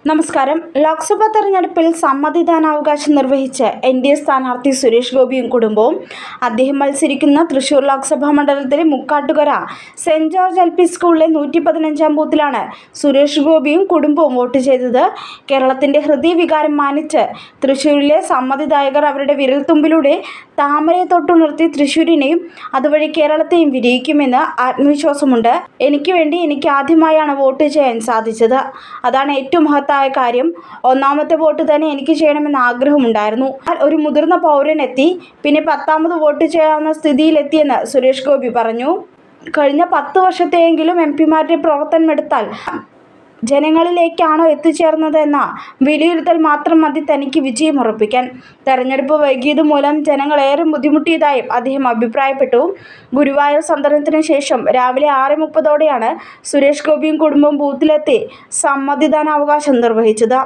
നമസ്കാരം. ലോക്സഭാ തെരഞ്ഞെടുപ്പിൽ സമ്മതിദാനാവകാശം നിർവഹിച്ച് എൻ.ഡി.എ സ്ഥാനാർത്ഥി സുരേഷ് ഗോപിയും കുടുംബവും അദ്ദേഹം മത്സരിക്കുന്ന തൃശൂർ ലോക്സഭാ മണ്ഡലത്തിലെ മുക്കാട്ടുകര സെന്റ് ജോർജ് എൽ.പി. സ്കൂളിലെ 115-ാം ബൂത്തിലാണ് സുരേഷ് ഗോപിയും കുടുംബവും വോട്ട് ചെയ്തത്. കേരളത്തിന്റെ ഹൃദയവികാരം മാനിച്ച് തൃശൂരിലെ സമ്മതിദായകർ അവരുടെ വിരൽത്തുമ്പിലൂടെ താമരയെ തൊട്ടുണർത്തി തൃശൂരിനെയും അതുവഴി കേരളത്തെയും വിജയിക്കുമെന്ന് ആത്മവിശ്വാസമുണ്ട്. എനിക്ക് വേണ്ടി എനിക്ക് ആദ്യമായാണ് വോട്ട് ചെയ്യാൻ സാധിച്ചത്. അതാണ് ഏറ്റവും കാര്യം. ഒന്നാമത്തെ വോട്ട് തന്നെ എനിക്ക് ചെയ്യണമെന്ന് ആഗ്രഹമുണ്ടായിരുന്നു. ഒരു മുതിർന്ന പൗരനെത്തി പിന്നെ 10ാമത് വോട്ട് ചെയ്യാവുന്ന സ്ഥിതിയിലെത്തിയെന്ന് സുരേഷ് ഗോപി പറഞ്ഞു. കഴിഞ്ഞ 10 വർഷത്തെയെങ്കിലും എം.പിമാരുടെ പ്രവർത്തനമെടുത്താൽ ജനങ്ങളിലേക്കാണോ എത്തിച്ചേർന്നത് എന്ന വിലയിരുത്തൽ മാത്രം മതി തനിക്ക് വിജയം ഉറപ്പിക്കാൻ. തെരഞ്ഞെടുപ്പ് വൈകിയത് മൂലം ജനങ്ങൾ ഏറെ ബുദ്ധിമുട്ടിയതായും അദ്ദേഹം അഭിപ്രായപ്പെട്ടു. ഗുരുവായൂർ സന്ദർശനത്തിന് ശേഷം രാവിലെ 6:30ഓടെയാണ് സുരേഷ് ഗോപിയും കുടുംബവും ബൂത്തിലെത്തി സമ്മതിദാനാവകാശം നിർവഹിച്ചത്.